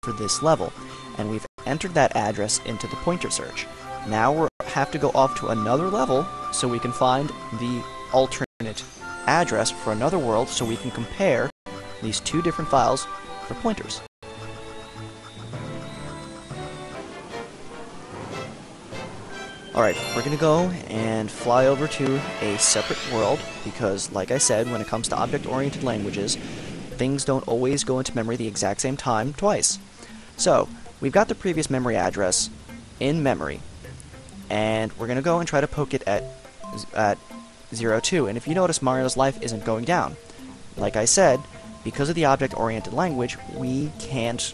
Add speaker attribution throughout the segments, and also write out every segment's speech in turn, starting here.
Speaker 1: for this level, and we've entered that address into the pointer search. Now we have to go off to another level so we can find the alternate address for another world so we can compare these two different files for pointers. Alright, we're going to go and fly over to a separate world because, like I said, when it comes to object-oriented languages, things don't always go into memory the exact same time twice. So, we've got the previous memory address in memory, and we're going to go and try to poke it at 02. And if you notice, Mario's life isn't going down. Like I said, because of the object-oriented language, we can't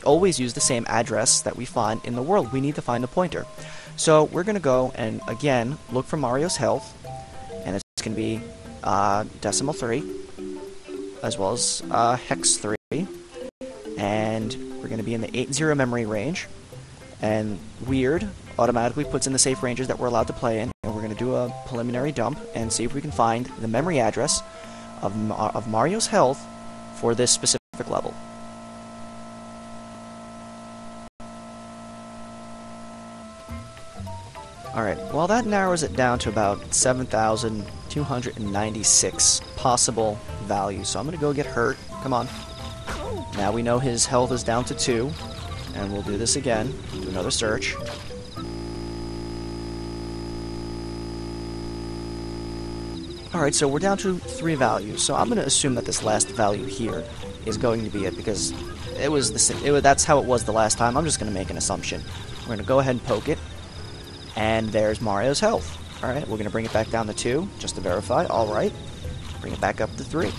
Speaker 1: always use the same address that we find in the world. We need to find the pointer. So we're going to go and, again, look for Mario's health, and it's going to be decimal 3, as well as hex 3, and we're going to be in the 80 memory range, and Weird automatically puts in the safe ranges that we're allowed to play in, and we're going to do a preliminary dump and see if we can find the memory address of Mario's health for this specific level. Alright, well that narrows it down to about 7,296 possible values, so I'm going to go get Hurt. Come on. Now we know his health is down to 2, and we'll do this again, do another search. Alright, so we're down to 3 values, so I'm going to assume that this last value here is going to be it, because that's how it was the last time. I'm just going to make an assumption. We're going to go ahead and poke it. And there's Mario's health. Alright, we're going to bring it back down to 2, just to verify. Alright, bring it back up to 3.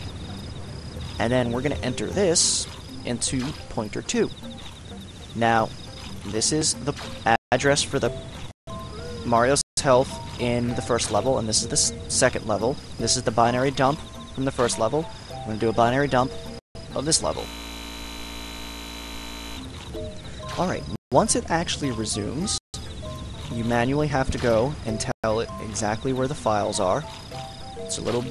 Speaker 1: And then we're going to enter this into pointer 2. Now, this is the address for the Mario's health in the first level, and this is the second level. This is the binary dump from the first level. We're going to do a binary dump of this level. Alright, once it actually resumes, you manually have to go and tell it exactly where the files are. It's a little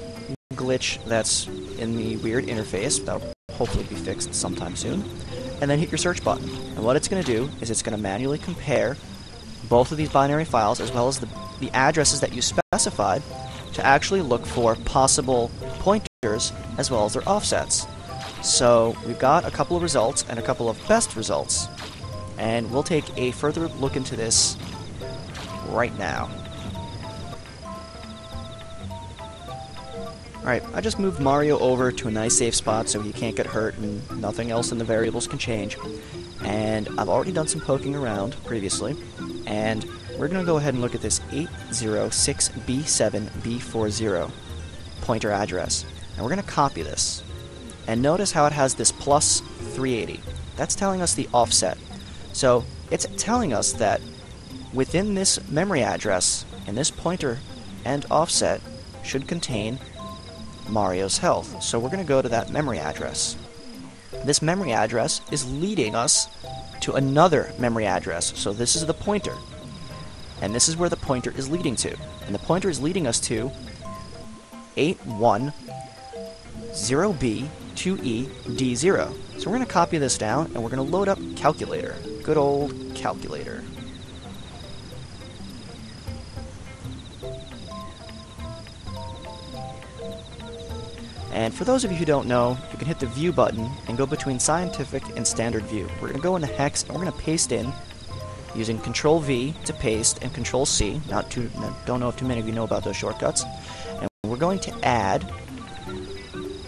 Speaker 1: glitch that's in the weird interface that'll hopefully be fixed sometime soon. And then hit your search button. And what it's going to do is it's going to manually compare both of these binary files as well as the addresses that you specified to actually look for possible pointers as well as their offsets. So we've got a couple of results and a couple of best results. And we'll take a further look into this right now. Alright, I just moved Mario over to a nice safe spot so he can't get hurt and nothing else in the variables can change. And I've already done some poking around previously, and we're going to go ahead and look at this 806B7B40 pointer address. And we're going to copy this. And notice how it has this plus 380. That's telling us the offset. So it's telling us that within this memory address, and this pointer and offset should contain Mario's health. So we're going to go to that memory address. This memory address is leading us to another memory address. So this is the pointer. And this is where the pointer is leading to. And the pointer is leading us to 810B2ED0. So we're going to copy this down, and we're going to load up calculator. Good old calculator. And for those of you who don't know, you can hit the View button and go between Scientific and Standard View. We're going to go into Hex, and we're going to paste in using Control-V to paste and Control-C. Don't know if too many of you know about those shortcuts. And we're going to add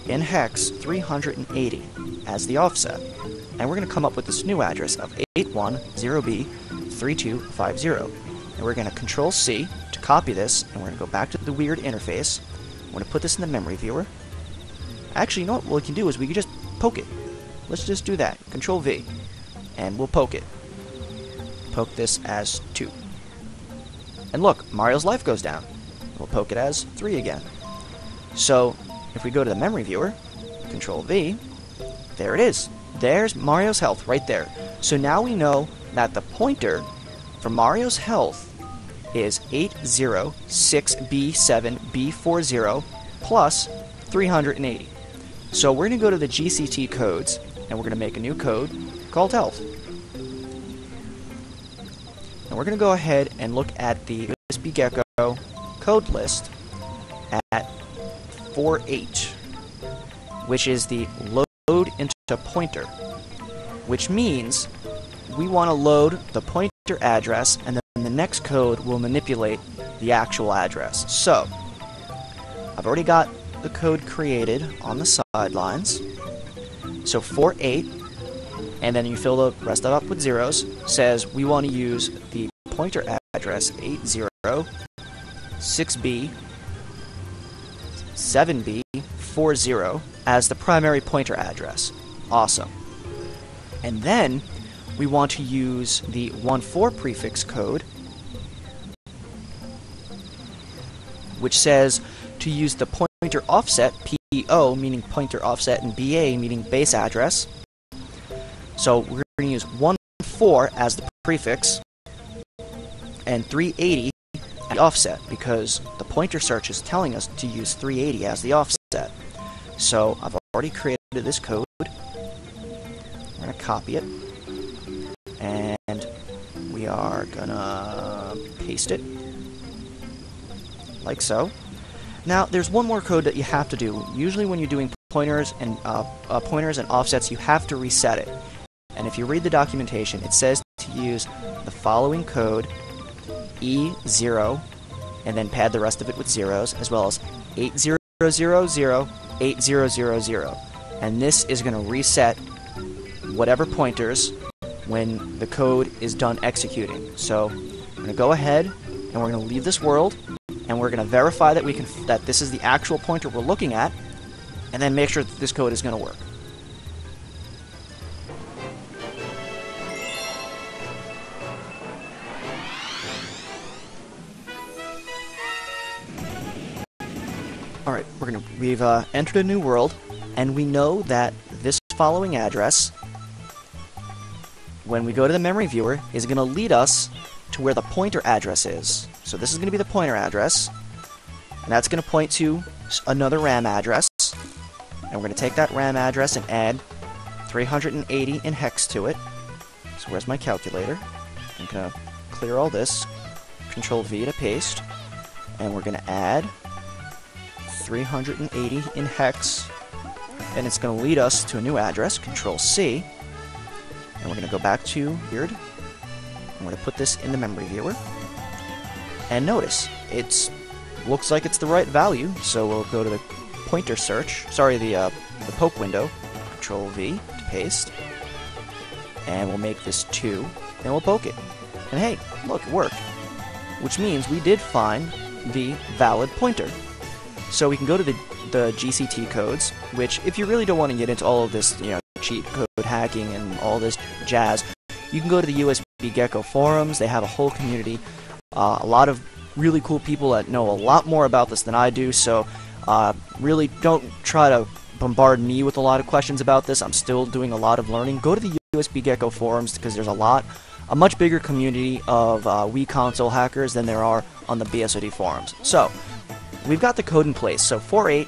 Speaker 1: in Hex 380 as the offset. And we're going to come up with this new address of 810B3250. And we're going to Control-C to copy this, and we're going to go back to the weird interface. We're going to put this in the memory viewer. Actually, you know what we can do is we can just poke it. Let's just do that. Control-V. And we'll poke it. Poke this as 2. And look, Mario's life goes down. We'll poke it as 3 again. So, if we go to the memory viewer, Control-V, there it is. There's Mario's health right there. So now we know that the pointer for Mario's health is 806B7B40 plus 380. So we're going to go to the GCT codes, and we're going to make a new code called health. And we're going to go ahead and look at the USBGecko code list at 4H, which is the load into pointer, which means we want to load the pointer address, and then the next code will manipulate the actual address. So, I've already got the code created on the sidelines. So 4.8, and then you fill the rest of it up with zeros, says we want to use the pointer address 80, 6B, 7B, 40 as the primary pointer address. Awesome. And then we want to use the 14 prefix code, which says to use the pointer offset, PO meaning pointer offset, and BA meaning base address. So we're going to use 14 as the prefix, and 380 as the offset, because the pointer search is telling us to use 380 as the offset. So I've already created this code. We're going to copy it, and we are going to paste it, like so. Now, there's one more code that you have to do. Usually when you're doing pointers and offsets, you have to reset it. And if you read the documentation, it says to use the following code, E0, and then pad the rest of it with zeros, as well as 8000, 8000. And this is going to reset whatever pointers when the code is done executing. So I'm going to go ahead and we're going to leave this world, and we're going to verify that that this is the actual pointer we're looking at, and then make sure that this code is going to work. Alright, we've entered a new world, and we know that this following address, when we go to the memory viewer, is going to lead us to where the pointer address is. So this is going to be the pointer address, and that's going to point to another RAM address, and we're going to take that RAM address and add 380 in hex to it. So where's my calculator? I'm going to clear all this, Control V to paste, and we're going to add 380 in hex, and it's going to lead us to a new address, Control C, and we're going to go back to Weird. I'm going to put this in the memory viewer, and notice, it looks like it's the right value, so we'll go to the pointer search, the poke window, Control V to paste, and we'll make this 2, and we'll poke it. And hey, look, it worked. Which means we did find the valid pointer. So we can go to the GCT codes, which, if you really don't want to get into all of this, cheat code hacking and all this jazz, you can go to the USBGecko forums. They have a whole community, a lot of really cool people that know a lot more about this than I do, so really don't try to bombard me with a lot of questions about this. I'm still doing a lot of learning. Go to the USBGecko forums, because there's a much bigger community of Wii console hackers than there are on the BSOD forums. So we've got the code in place. So 4.8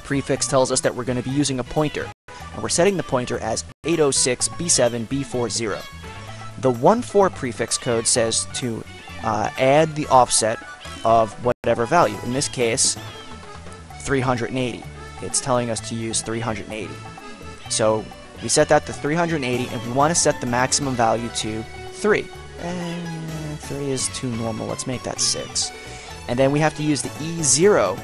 Speaker 1: prefix tells us that we're going to be using a pointer, and we're setting the pointer as 806 B7 B40. The 14 prefix code says to add the offset of whatever value. In this case, 380. It's telling us to use 380. So we set that to 380, and we want to set the maximum value to 3. 3 is too normal. Let's make that 6. And then we have to use the E0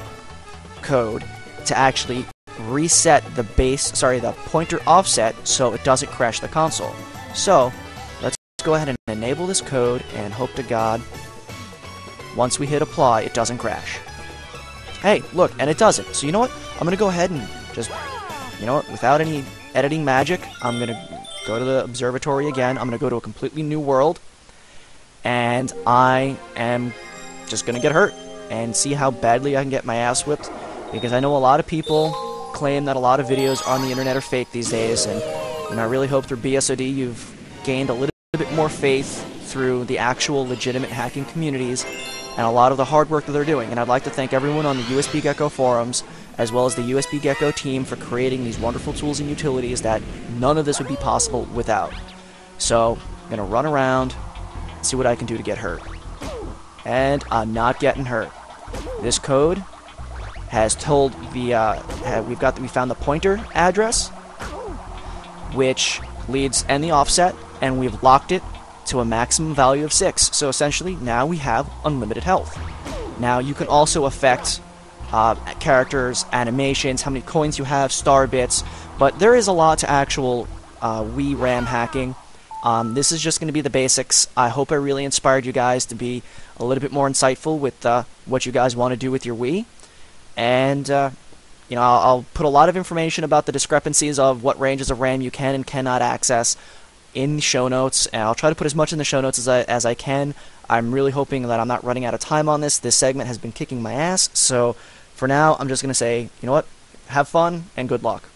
Speaker 1: code to actually reset the pointer offset so it doesn't crash the console. So let's go ahead and enable this code and hope to God once we hit apply it doesn't crash. Hey, look, and it doesn't. So you know what? I'm going to go ahead and just, without any editing magic, I'm going to go to the observatory again. I'm going to go to a completely new world, and I am just going to get hurt and see how badly I can get my ass whipped, because I know a lot of people claim that a lot of videos on the internet are fake these days, and I really hope through BSOD you've gained a little bit more faith through the actual legitimate hacking communities and a lot of the hard work that they're doing. And I'd like to thank everyone on the USBGecko forums, as well as the USB Gecko team for creating these wonderful tools and utilities that none of this would be possible without. So, I'm going to run around, see what I can do to get hurt. And I'm not getting hurt. This code has told the, we found the pointer address, which leads and the offset, and we've locked it to a maximum value of 6. So essentially, now we have unlimited health. Now, you can also affect characters, animations, how many coins you have, star bits, but there is a lot to actual Wii RAM hacking. This is just going to be the basics. I hope I really inspired you guys to be a little bit more insightful with what you guys want to do with your Wii. And, you know, I'll put a lot of information about the discrepancies of what ranges of RAM you can and cannot access in the show notes, and I'll try to put as much in the show notes as I can. I'm really hoping that I'm not running out of time on this. This segment has been kicking my ass, so for now, I'm just going to say, you know what, have fun and good luck.